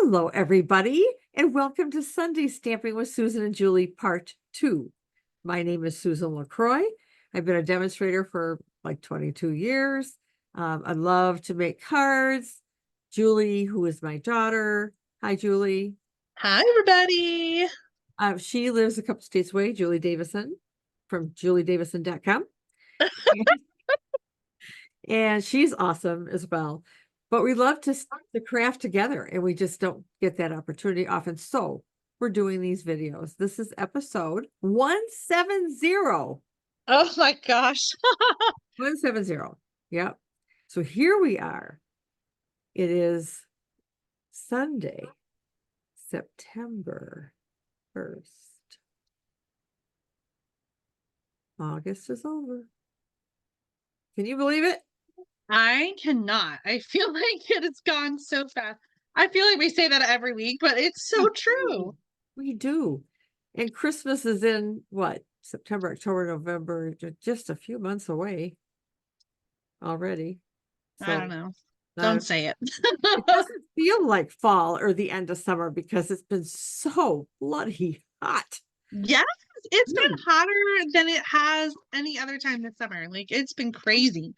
Hello, everybody, and welcome to Sunday Stamping with Susan and Julie, Part 2. My name is Susan LaCroix. I've been a demonstrator for like 22 years. I love to make cards. Julie, who is my daughter. Hi, Julie. Hi, everybody. She lives a couple states away, Julie Davison from juliedavison.com. And she's awesome as well. But we love to craft together, and we just don't get that opportunity often. So we're doing these videos. This is episode 170. Oh my gosh. 170. Yep. So here we are. It is Sunday, September 1st. August is over. Can you believe it? I cannot. I feel like it has gone so fast. I feel like we say that every week, but it's so true. We do. And Christmas is in what? September, October, November, just a few months away already. I So don't know. I Don't don't, say it. it doesn't feel like fall or the end of summer because it's been so bloody hot. Yes, it's been Mm. hotter than it has any other time this summer. Like it's been crazy.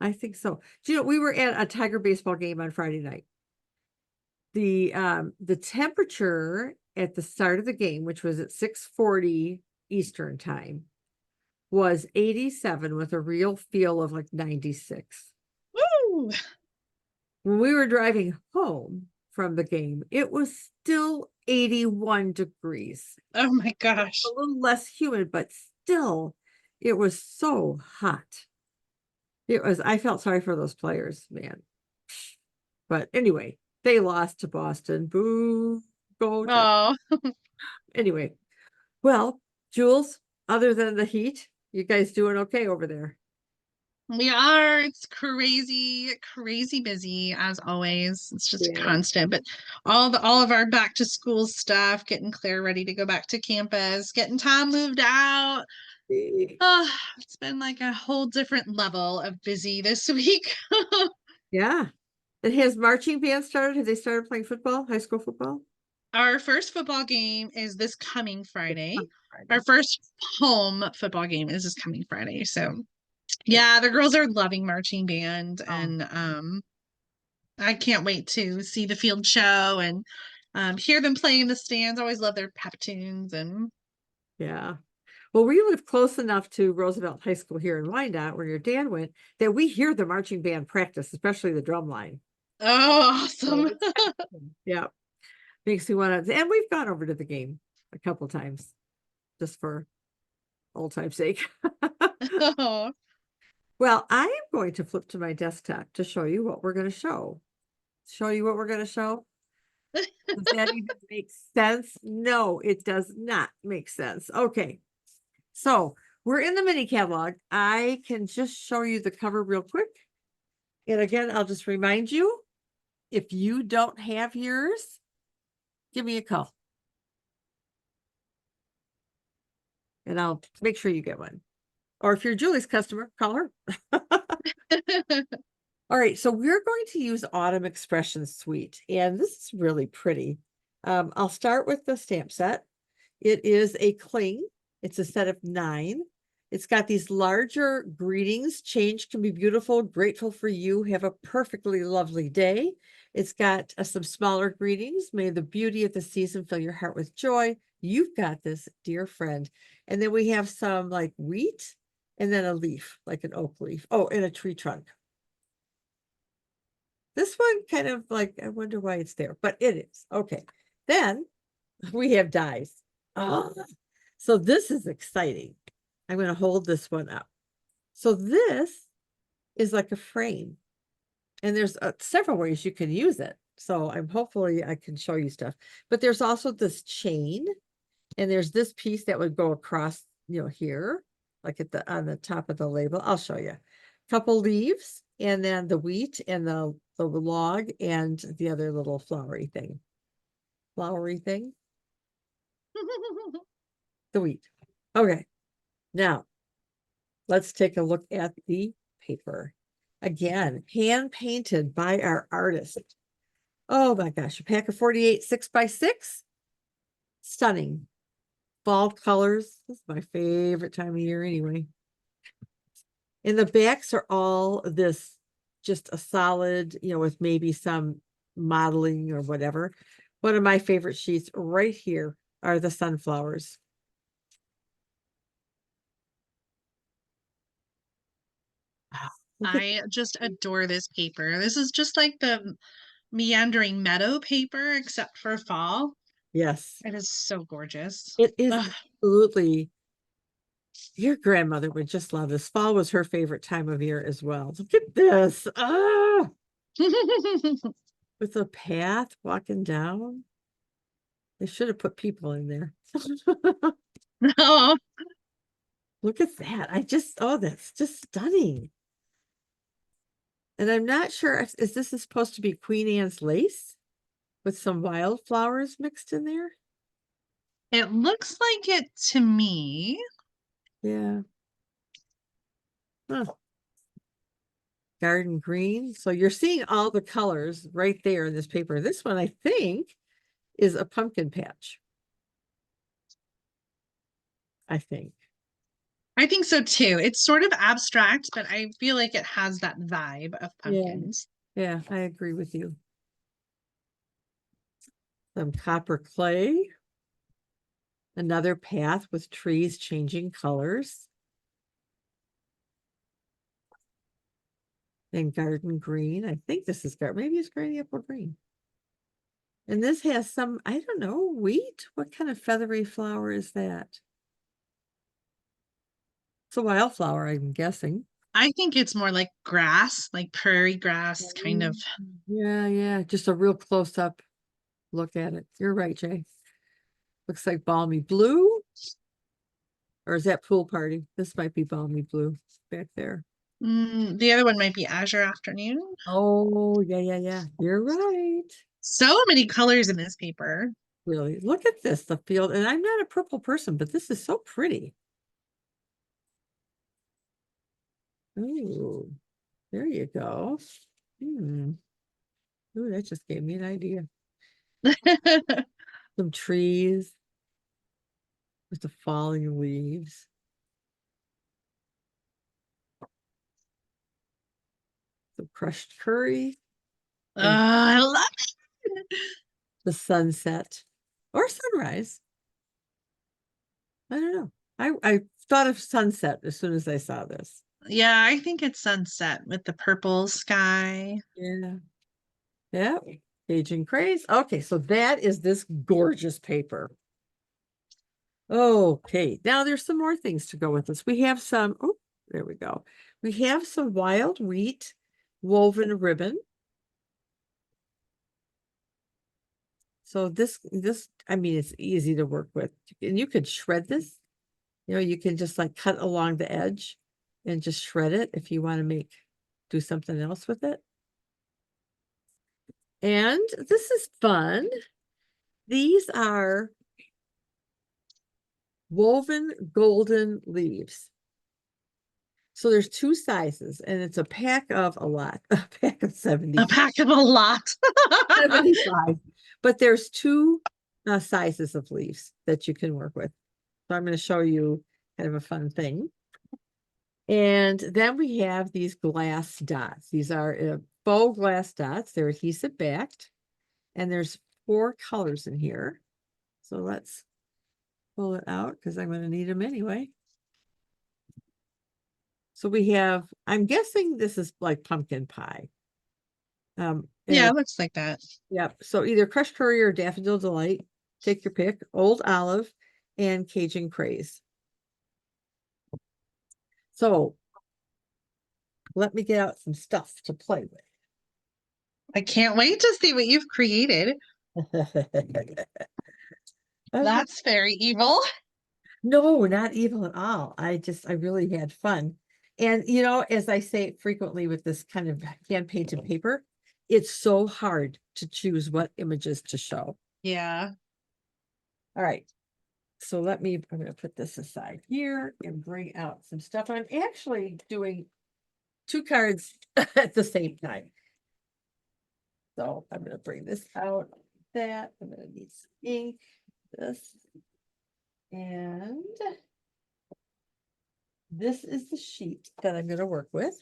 I think so. Do you know, we were at a Tiger baseball game on Friday night. The temperature at the start of the game, which was at 6:40 Eastern time, was 87 with a real feel of like 96. Woo! When we were driving home from the game, it was still 81 degrees. Oh my A gosh. little less humid, but still, it was so hot. I felt sorry for those players, man. But anyway, they lost to Boston. Boo, go. Oh, Anyway, well, Jules, other than the heat, you guys doing okay over there? we are. It's crazy, crazy busy as always. It's just Yeah. constant. But all of our back to school stuff, getting Claire ready to go back to campus, getting Tom moved out. Oh, it's been like a whole different level of busy this week. Yeah. And has marching band started? Have they started playing football, high school football? Our first football game is this coming Friday. Our Friday. first home football game is this coming Friday. So Yeah. yeah, the girls are loving marching band, Oh, and I can't wait to see the field show and hear them play in the stands. I always love their pep tunes and yeah. Well, we live close enough to Roosevelt High School here in Wyandotte, where your dad went, that we hear the marching band practice, especially the drum line. oh, So awesome. it's kind of cool. Yeah. Makes me want to, and we've gone over to the game a couple times just for old time's sake. Oh. Well, I am going to flip to my desktop to show you what we're going to show. Show you what we're going to show? Does that even make sense? No, it does not make sense. Okay. So we're in the mini catalog. I can just show you the cover real quick. And again, I'll just remind you, if you don't have yours, give me a call. And I'll make sure you get one. Or if you're Julie's customer, call her. All right, so we're going to use Autumn Expression Suite, and this is really pretty. I'll start with the stamp set. It is a cling. It's a set of 9. It's got these larger greetings. Change can be beautiful, grateful for you. Have a perfectly lovely day. It's got some smaller greetings. May the beauty of the season fill your heart with joy. You've got this, dear friend. And then we have some like wheat and then a leaf, like an oak leaf. Oh, and a tree trunk. This one kind of like, I wonder why it's there, but it is. Okay. Then we have dies. Oh, so this is exciting. I'm going to hold this one up. So this is like a frame, and there's several ways you can use it. So hopefully I can show you stuff, but there's also this chain, and there's this piece that would go across, here, like on the top of the label. I'll show you. Couple leaves, and then the wheat and the log and the other little flowery thing. The wheat. Okay. Now, let's take a look at the paper. Again, hand painted by our artist. Oh my gosh, a pack of 48 6x6. Stunning. Fall colors. This is my favorite time of year anyway. And the backs are all this, just a solid, with maybe some modeling or whatever. One of my favorite sheets right here are the sunflowers. Wow, look at, I just adore this paper. This is just like the meandering meadow paper, except for fall. yes, It is so gorgeous. it is Ugh. absolutely. Your grandmother would just love this. Fall was her favorite time of year as well. Look at this. Ah, with a path walking down. They should have put people in there. No, Look at that. Oh, that's just stunning. And I'm not sure is this supposed to be Queen Anne's lace with some wildflowers mixed in there? it looks like it to me. Yeah. Huh. Garden green. So you're seeing all the colors right there in this paper. This one, I think, is a pumpkin patch. I think. I think so too. It's sort of abstract, but I feel like it has that vibe of Yeah. pumpkins. Yeah, I agree with you. Some copper clay. Another path with trees changing colors. And garden green. I think this is maybe it's granny apple green. And this has some, I don't know, wheat. What kind of feathery flower is that? It's a wildflower, I'm guessing. I think it's more like grass, like prairie grass, kind of. Yeah, yeah. Just a real close up look at it. You're right, Jay. Looks like balmy blue. Or is that pool party? This might be balmy blue back there. The other one might be Azure Afternoon. Oh, yeah, yeah, yeah. You're right. So many colors in this paper. Really. Look at this, the field. And I'm not a purple person, but this is so pretty. Ooh, there you go. Hmm. Ooh, that just gave me an idea. Some trees with the falling leaves. Some crushed curry and I love it. the sunset or sunrise. I don't know. I thought of sunset as soon as I saw this. Yeah, I think it's sunset with the purple sky. Yeah. Yeah. Cajun Craze. Okay, so that is this gorgeous paper. Okay, now there's some more things to go with this. We have some, oh, there we go. We have some wild wheat woven ribbon. So I mean, it's easy to work with. And you could shred this. You can just like cut along the edge and just shred it if you want to do something else with it. And this is fun. These are woven golden leaves. So there's two sizes, and it's a pack of a lot, a pack of A 75. pack of a lot. 75. But there's two sizes of leaves that you can work with. So I'm going to show you kind of a fun thing. And then we have these glass dots. These are faux glass dots. They're adhesive backed. And there's 4 colors in here. So let's pull it out because I'm going to need them anyway. So we have, I'm guessing this is like pumpkin pie. Yeah, it looks like that. Yep. So either crushed curry or daffodil delight. Take your pick. Old olive and Cajun craze. So let me get out some stuff to play I can't wait to see what you've created. with. That's very evil. No, not evil at all. I really had fun. And as I say frequently with this kind of hand painted paper, it's so hard to choose what images to show. Yeah. All right. So I'm going to put this aside here and bring out some stuff. I'm actually doing 2 cards at the same time. So I'm gonna bring this out like that. I'm gonna need some ink, this. And this is the sheet that I'm gonna work with.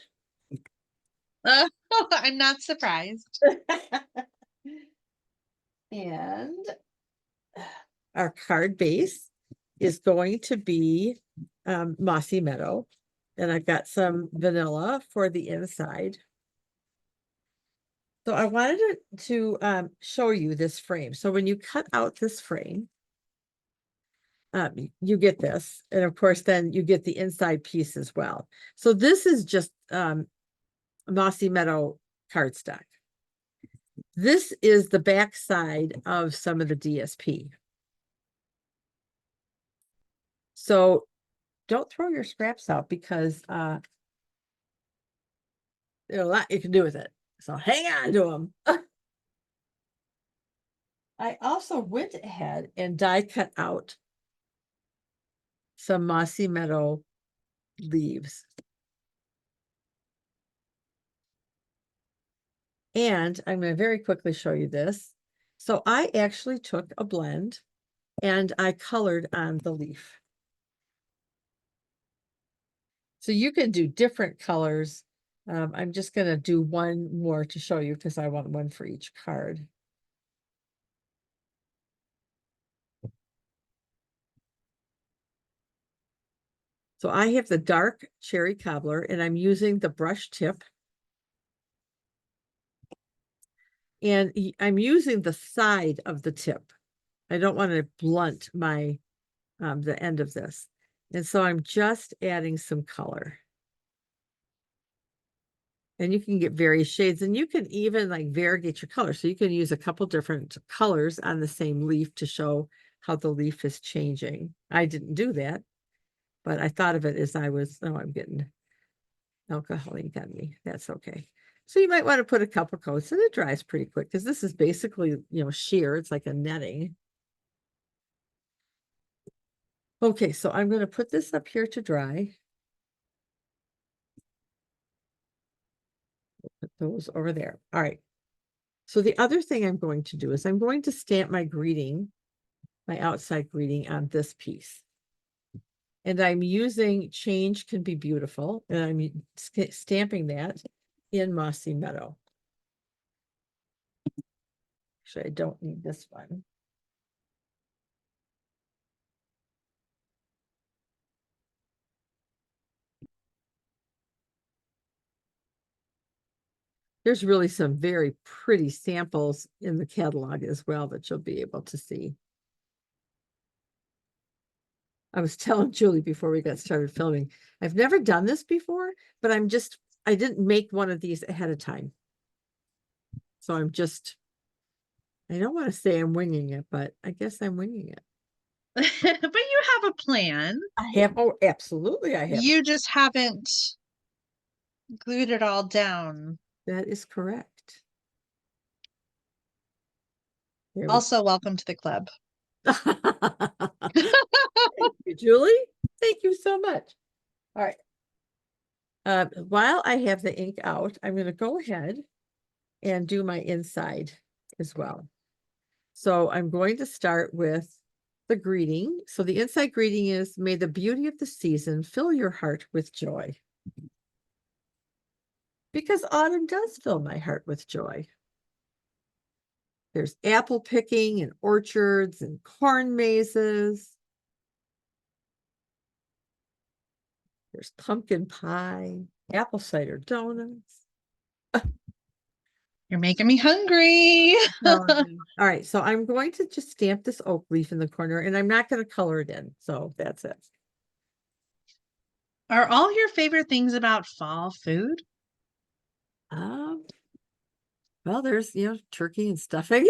I'm not surprised. And our card base is going to be Mossy Meadow. And I've got some vanilla for the inside. So I wanted to show you this frame. So when you cut out this frame, you get this. And of course, then you get the inside piece as well. So this is just Mossy Meadow cardstock. This is the back side of some of the DSP. So don't throw your scraps out because there's a lot you can do with it. So hang on to them. I also went ahead and die cut out some Mossy Meadow leaves. And I'm going to very quickly show you this. So I actually took a blend and I colored on the leaf. So you can do different colors. I'm just going to do one more to show you because I want one for each card. So I have the dark cherry cobbler and I'm using the brush tip. And I'm using the side of the tip. I don't want to blunt my the end of this. And so I'm just adding some color. And you can get various shades and you can even like variegate your color. So you can use a couple different colors on the same leaf to show how the leaf is changing. I didn't do that, but I thought of it as I was, oh, I'm getting alcohol ink on me. That's okay. So you might want to put a couple coats and it dries pretty quick because this is basically, sheer. It's like a netting. Okay, so I'm going to put this up here to dry. Put those over there. All right. So the other thing I'm going to do is I'm going to stamp my greeting, my outside greeting on this piece. And I'm using Change Can Be Beautiful, and I'm stamping that in Mossy Meadow. Actually, I don't need this one. There's really some very pretty samples in the catalog as well that you'll be able to see. I was telling Julie before we got started filming, I've never done this before, but I didn't make one of these ahead of time. So I don't want to say I'm winging it, but I guess I'm winging it. But you have a plan. I have, oh, absolutely I have. You just haven't glued it all down. That is correct. Also, welcome to the club. Thank you, Julie. Thank you so much. All right. While I have the ink out, I'm going to go ahead and do my inside as well. So I'm going to start with the greeting. So the inside greeting is, may the beauty of the season fill your heart with joy. Because autumn does fill my heart with joy. There's apple picking and orchards and corn mazes. There's pumpkin pie, apple cider donuts. You're making me hungry. All right, so I'm going to just stamp this oak leaf in the corner and I'm not going to color it in. So that's it. Are all your favorite things about fall food? Well, there's, turkey and stuffing.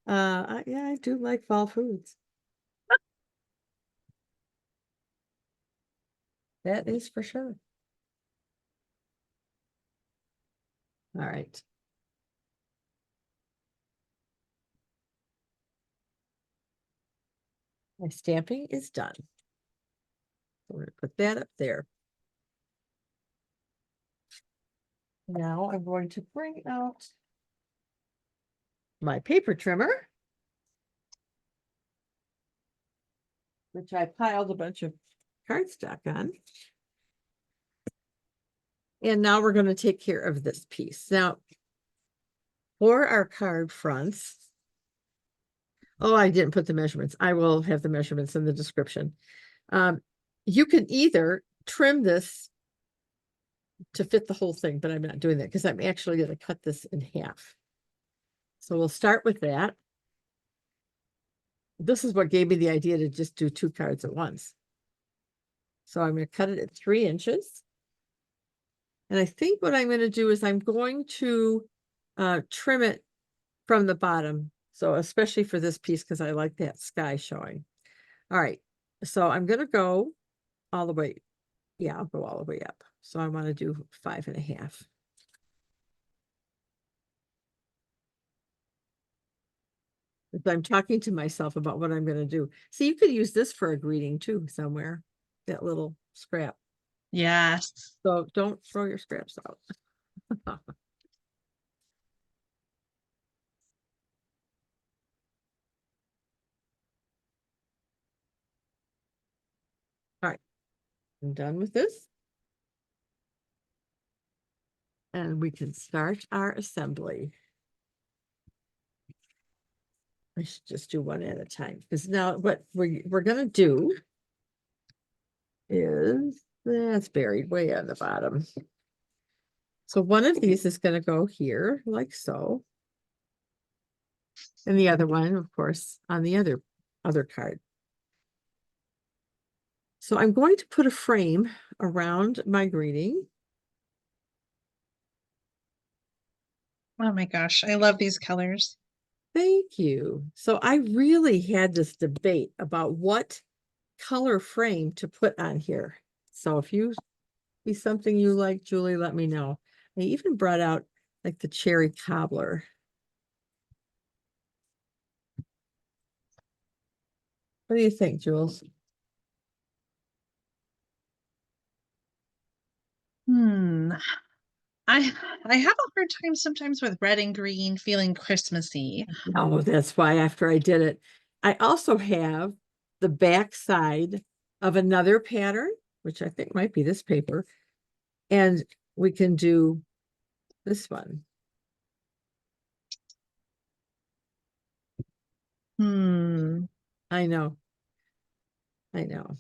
Yeah, I do like fall foods. That is for sure. All right. My stamping is done. So we're going to put that up there. Now I'm going to bring out my paper trimmer, which I piled a bunch of cardstock on. And now we're going to take care of this piece. Now, for our card fronts, oh, I didn't put the measurements. I will have the measurements in the description. You can either trim this to fit the whole thing, but I'm not doing that because I'm actually going to cut this in half. So we'll start with that. This is what gave me the idea to just do 2 cards at once. So I'm going to cut it at 3 inches. And I think what I'm going to do is I'm going to trim it from the bottom. So especially for this piece, because I like that sky showing. All right. So I'm going to go all the way. Yeah, I'll go all the way up. So I want to do 5.5. If I'm talking to myself about what I'm going to do. See, you could use this for a greeting too somewhere, that little scrap. Yes. So don't throw your scraps out. All right, I'm done with this. And we can start our assembly. I should just do one at a time because now what we're going to do is that's buried way on the bottom. So one of these is going to go here like so. And the other one, of course, on the other card. So I'm going to put a frame around my greeting. Oh my gosh, I love these colors. Thank you. So I really had this debate about what color frame to put on here. So if you see something you like, Julie, let me know. I even brought out like the cherry cobbler. What do you think, Jules? I have a hard time sometimes with red and green feeling Christmassy. No, that's why after I did it, I also have the back side of another pattern, which I think might be this paper. And we can do this one. I know. I know.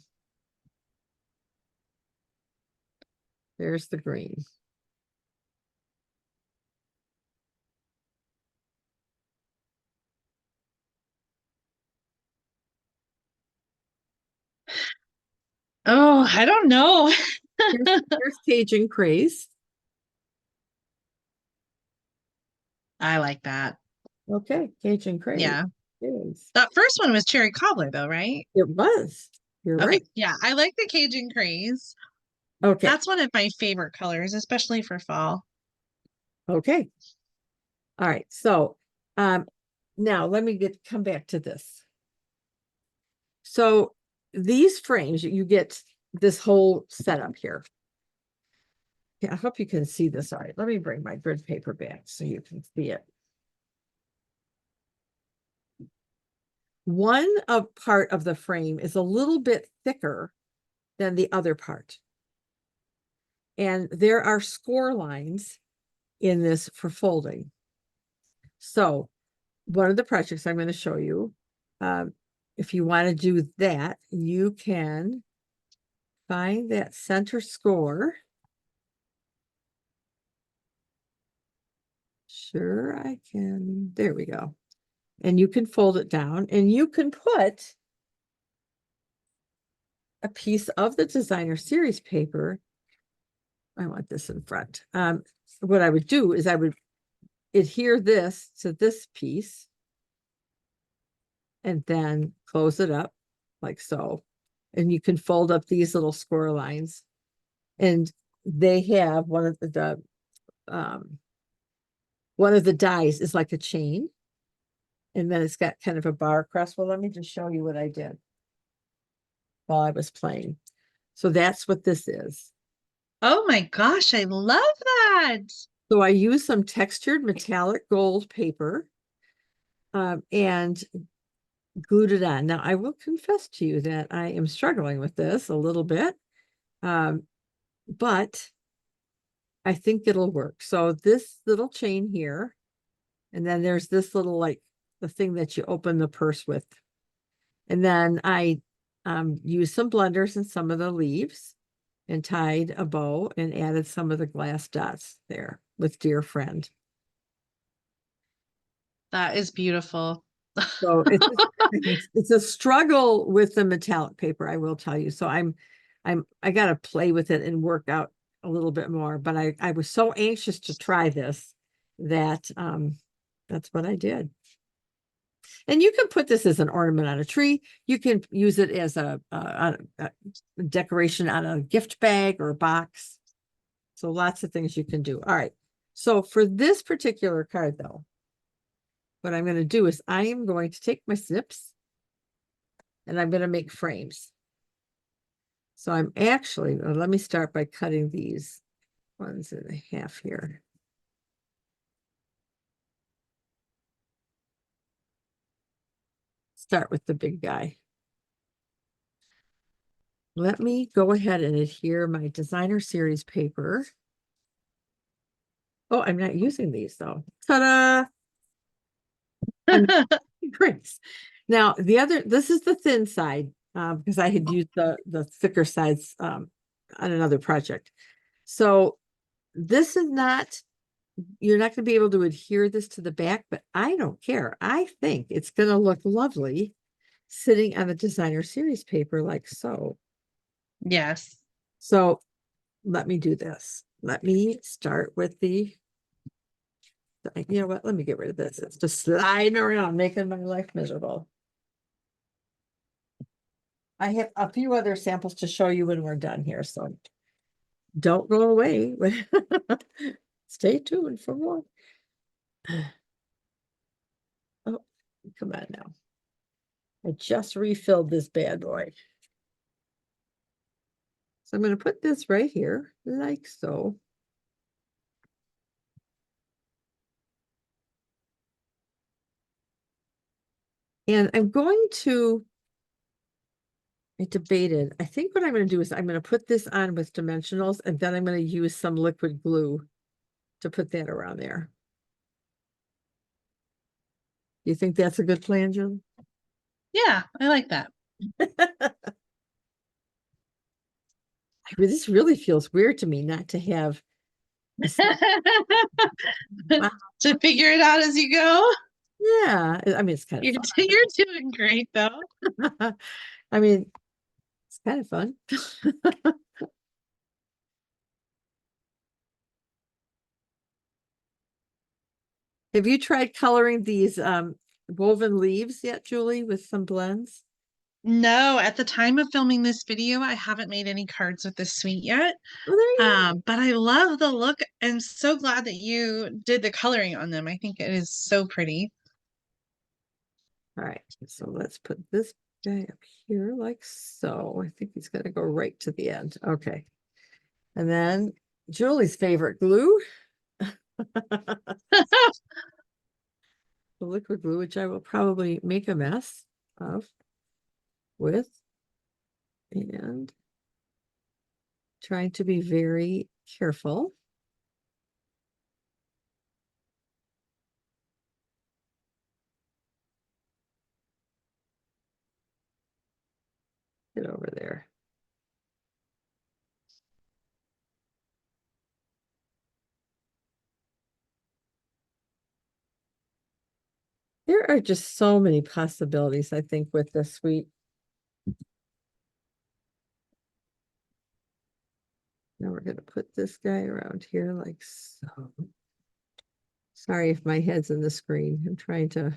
There's the green. Oh, I don't know. Here's Cajun Craze. I like that. Okay, Cajun Craze. Yeah. Is. That first one was cherry cobbler though, right? It was. You're Okay. right. Yeah, I like the Cajun Craze. Okay. That's one of my favorite colors, especially for fall. Okay. All right. So now let me come back to this. So these frames, you get this whole setup here. Yeah, I hope you can see this. All right, let me bring my grid paper back so you can see it. One part of the frame is a little bit thicker than the other part. And there are score lines in this for folding. So one of the projects I'm going to show you, if you want to do that, you can find that center score. Sure, I can. There we go. And you can fold it down and you can put a piece of the designer series paper. I want this in front. What I would do is I would adhere this to this piece and then close it up like so. And you can fold up these little score lines. And they have one of the dies is like a chain. And then it's got kind of a bar across. Well, let me just show you what I did while I was playing. So that's what this is. Oh my gosh, I love that. So I used some textured metallic gold paper and glued it on. Now I will confess to you that I am struggling with this a little bit, but I think it'll work. So this little chain here, and then there's this little like the thing that you open the purse with. And then I used some blenders in some of the leaves and tied a bow and added some of the glass dots there with Dear Friend. That is beautiful. So it's a struggle with the metallic paper, I will tell you. So I gotta play with it and work out a little bit more. But I was so anxious to try this that that's what I did. And you can put this as an ornament on a tree. You can use it as a decoration on a gift bag or a box. So lots of things you can do. All right. So for this particular card, though, what I'm going to do is I am going to take my snips and I'm going to make frames. So I'm actually, let me start by cutting these ones in half here. Start with the big guy. Let me go ahead and adhere my designer series paper. Oh, I'm not using these though. Ta-da! Great. Now this is the thin side because I had used the thicker sides on another project. So this is not, you're not going to be able to adhere this to the back, but I don't care. I think it's going to look lovely sitting on the designer series paper like so. Yes. So let me do this. Let me start with you know what? Let me get rid of this. It's just sliding around, making my life miserable. I have a few other samples to show you when we're done here, so don't go away. Stay tuned for more. Oh, come on now. I just refilled this bad boy. So I'm going to put this right here, like so. And I'm going to, I debated, I think what I'm going to do is I'm going to put this on with dimensionals and then I'm going to use some liquid glue to put that around there. You think that's a good plan, Jim? Yeah, I like that. This really feels weird to me not to have wow. To figure it out as you go. Yeah, I mean, it's kind of fun. You're doing great though. I mean, it's kind of fun. Have you tried coloring these woven leaves yet, Julie, with some blends? No, at the time of filming this video, I haven't made any cards with this suite yet. Oh, there you go. But I love the look and so glad that you did the coloring on them. I think it is so pretty. All right, so let's put this guy up here like so. I think he's going to go right to the end. Okay. And then Julie's favorite glue. The liquid glue, which I will probably make a mess of with. And trying to be very careful. Get over there. There are just so many possibilities, I think, with this suite. Now we're going to put this guy around here like so. Sorry if my head's in the screen. I'm trying to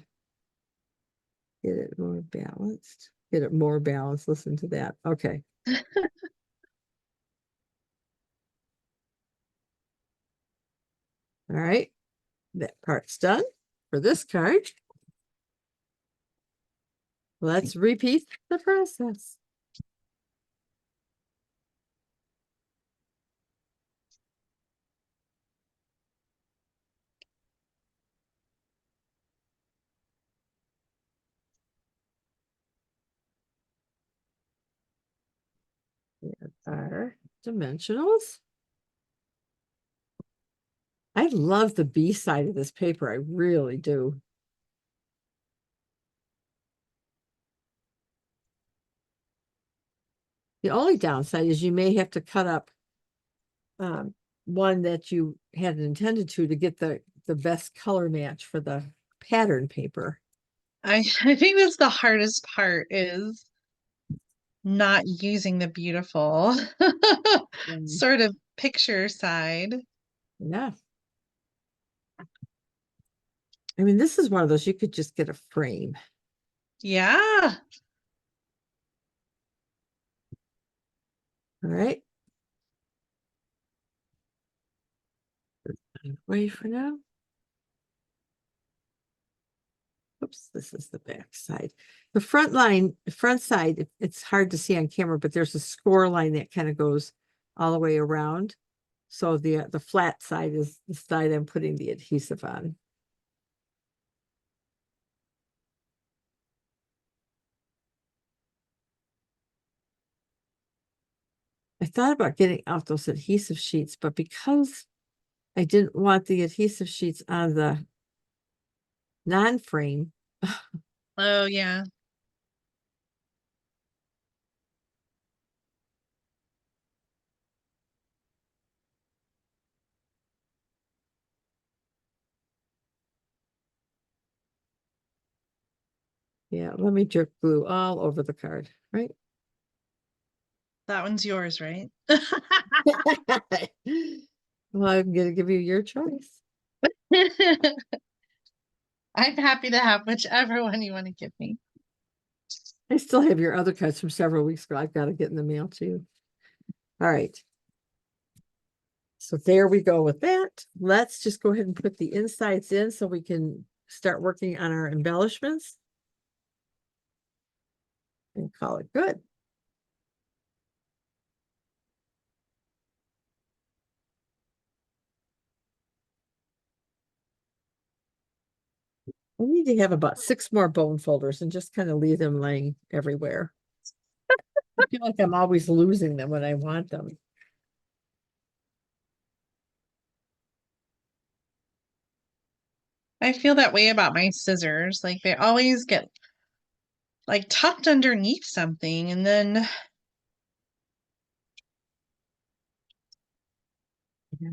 get it more balanced. Get it more balanced. Listen to that. Okay. All right. That part's done for this card. Let's repeat the process. Our dimensionals. I love the B side of this paper. I really do. The only downside is you may have to cut up one that you had intended to get the best color match for the pattern paper. I think that's the hardest part is not using the beautiful sort of picture side. Yeah. I mean, this is one of those you could just get a frame. Yeah. All right. Away for now. Oops, this is the back side. The front side, it's hard to see on camera, but there's a score line that kind of goes all the way around. So the flat side is the side I'm putting the adhesive on. I thought about getting out those adhesive sheets, but because I didn't want the adhesive sheets on the non-frame, Oh, yeah. yeah, let me drip glue all over the card, right? That one's yours, right? Well, I'm gonna give you your choice. I'm happy to have whichever one you want to give me. I still have your other cards from several weeks ago. I've got to get in the mail too. All right. So there we go with that. Let's just go ahead and put the insides in so we can start working on our embellishments and call it good. We need to have about 6 more bone folders and just kind of leave them laying everywhere. I feel like I'm always losing them when I want them. I feel that way about my scissors. Like they always get like tucked underneath something and then Yeah.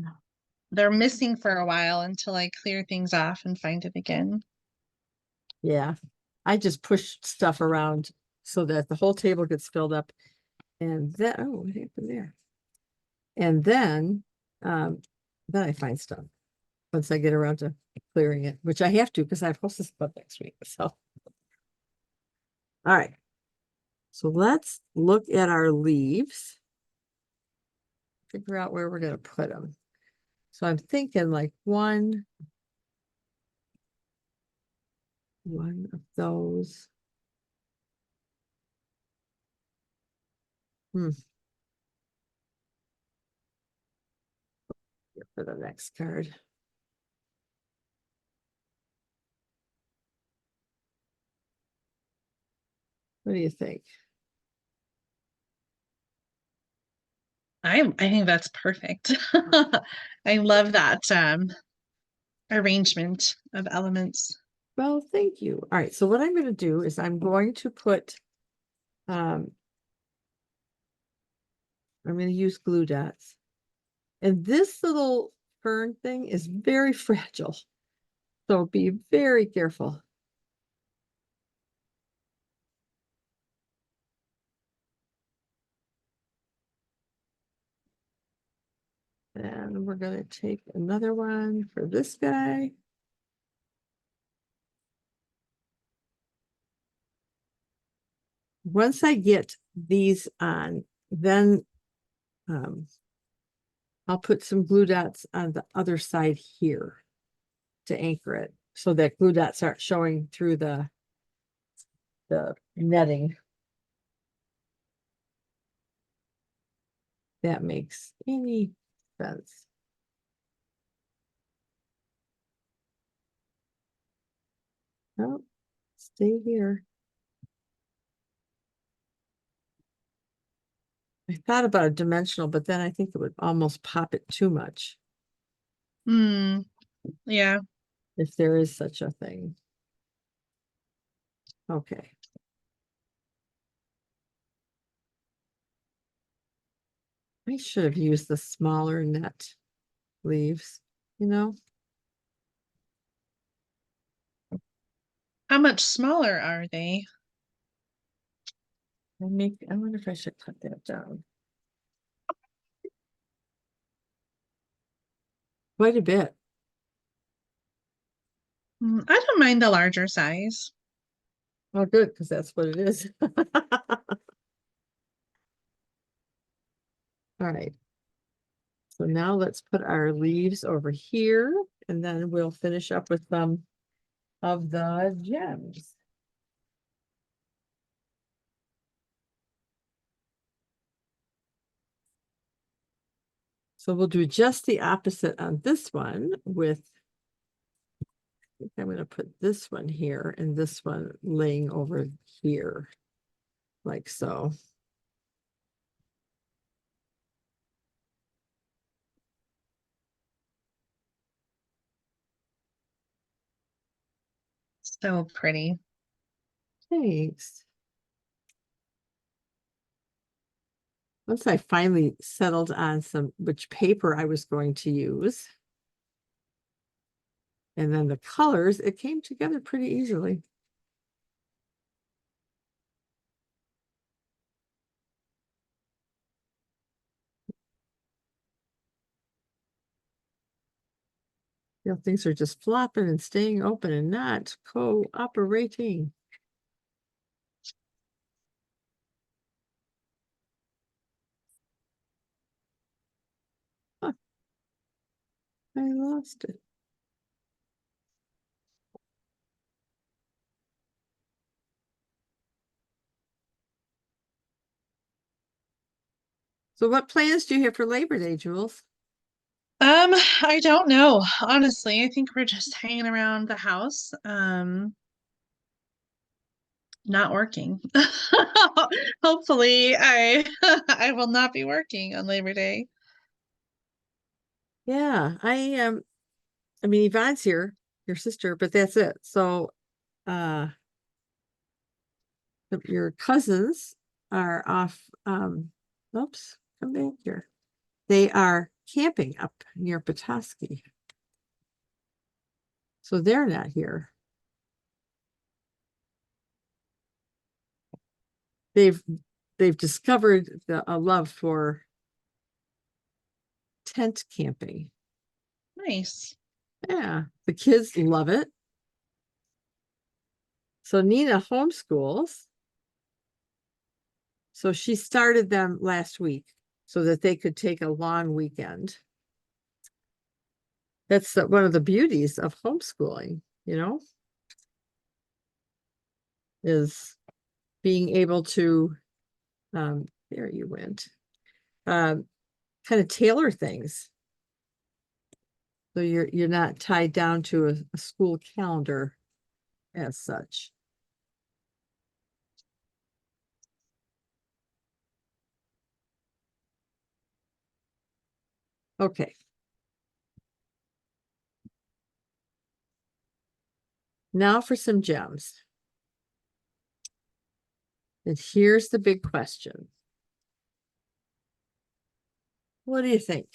they're missing for a while until I clear things off and find it again. Yeah. I just push stuff around so that the whole table gets filled up. And then, oh, what happened there? And then I find stuff once I get around to clearing it, which I have to because I have hostess club next week. So, all right. So let's look at our leaves. Figure out where we're going to put them. So I'm thinking like one of those. Here for the next card. What do you think? I think that's perfect. I love that arrangement of elements. Well, thank you. All right. So what I'm going to do is I'm going to put, I'm going to use glue dots. And this little fern thing is very fragile. So be very careful. And we're going to take another one for this guy. Once I get these on, then I'll put some glue dots on the other side here to anchor it so that glue dots aren't showing through the netting. That makes any sense. Oh, stay here. I thought about a dimensional, but then I think it would almost pop it too much Yeah. if there is such a thing. Okay. I should have used the smaller net leaves, you know? How much smaller are they? I wonder if I should cut that down. Quite a bit. I don't mind the larger size. Oh, good, because that's what it is. All right. So now let's put our leaves over here, and then we'll finish up with some of the gems. So we'll do just the opposite on this one with, I think I'm going to put this one here and this one laying over here, like so. So pretty. Thanks. Once I finally settled on which paper I was going to use, and then the colors, it came together pretty easily. You know, things are just flopping and staying open and not cooperating. Huh, I lost it. So what plans do you have for Labor Day, Jules? I don't know. Honestly, I think we're just hanging around the house, not working. Hopefully, I I will not be working on Labor Day. Yeah, I mean Yvonne's here, your sister, but that's it. So your cousins are off, oops, come back here. They are camping up near Petoskey. So they're not here. They've discovered a love for tent camping. Nice. Yeah, the kids love it. So Nina homeschools. So she started them last week so that they could take a long weekend. That's one of the beauties of homeschooling, you know, is being able to, there you went, kind of tailor things. So you're not tied down to a school calendar as such. Okay. Now for some gems. And here's the big question. What do you think?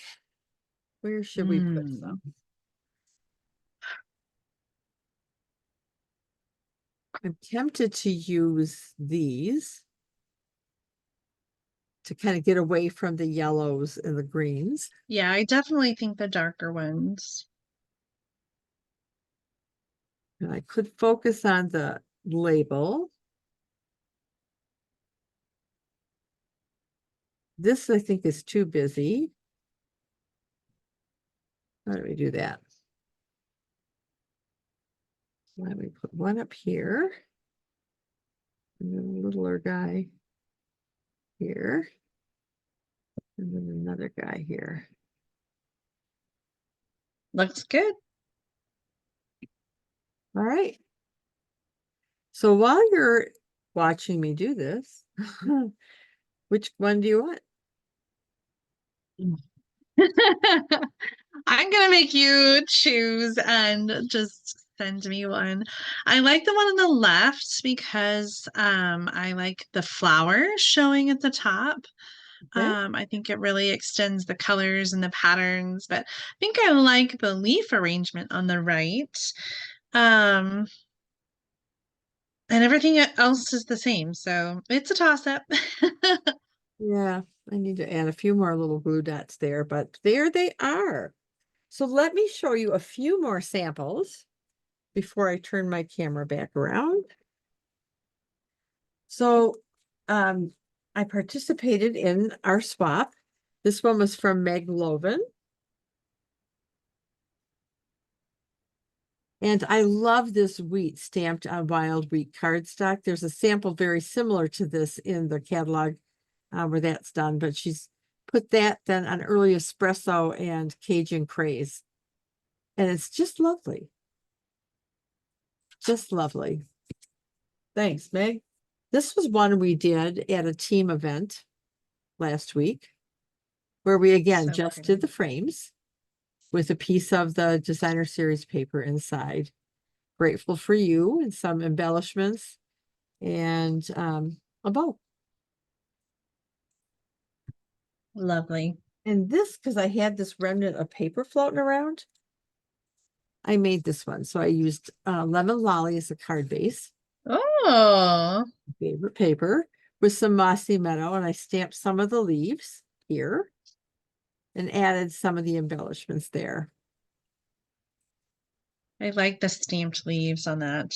Where should we put some? I'm tempted to use these to kind of get away from the yellows and the greens. Yeah, I definitely think the darker ones. And I could focus on the label. This I think is too busy. How do we do that? Why don't we put one up here? And then a littler guy here. And then another guy here. Looks good. All right. So while you're watching me do this, which one do you want? I'm gonna make you choose and just send me one. I like the one on the left because I like the flowers showing at the top. Okay. I think it really extends the colors and the patterns, but I think I like the leaf arrangement on the right. Um, and everything else is the same, so it's a toss-up. Yeah, I need to add a few more little glue dots there, but there they are. So let me show you a few more samples before I turn my camera back around. So I participated in our swap. This one was from Meg Loven. And I love this wheat stamped on wild wheat cardstock. There's a sample very similar to this in the catalog where that's done, but she's put that then on early espresso and Cajun Craze. And it's just lovely. Just lovely. Thanks, Meg. This was one we did at a team event last week, where we again So just pretty. did the frames with a piece of the designer series paper inside. Grateful for you and some embellishments and a bow. Lovely. And this, because I had this remnant of paper floating around, I made this one. So I used Lemon Lolly as a card base, Oh, favorite paper, with some Mossy Meadow, and I stamped some of the leaves here and added some of the embellishments there. I like the stamped leaves on that.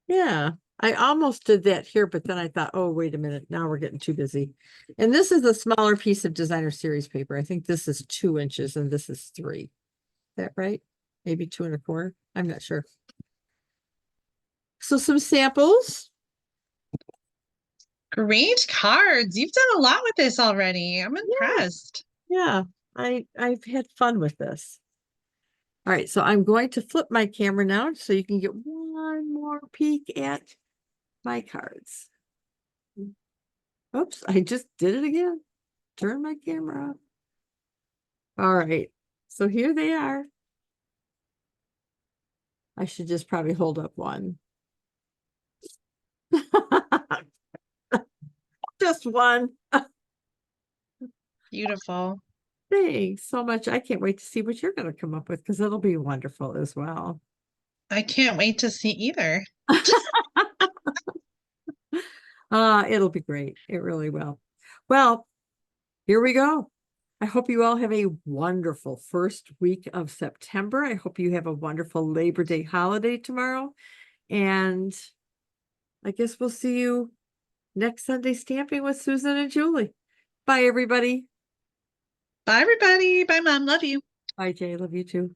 Yeah, I almost did that here, but then I thought, oh, wait a minute, now we're getting too busy. And this is a smaller piece of designer series paper. I think this is 2 inches and this is 3. Is that right? Maybe 2 1/4. I'm not sure. So some samples. Great cards. You've done a lot with this already. I'm impressed. Yeah, I've had fun with this. All right, so I'm going to flip my camera now so you can get one more peek at my cards. Oops, I just did it again. Turn my camera off. All right, so here they are. I should just probably hold up one. Just one. Beautiful. Thanks so much. I can't wait to see what you're going to come up with because it'll be wonderful as well. I can't wait to see either. It'll be great. It really will. Well, here we go. I hope you all have a wonderful first week of September. I hope you have a wonderful Labor Day holiday tomorrow. And I guess we'll see you next Sunday stamping with Susan and Julie. Bye, everybody. Bye, everybody. Bye, Mom. Love you. Bye, Jay. Love you too.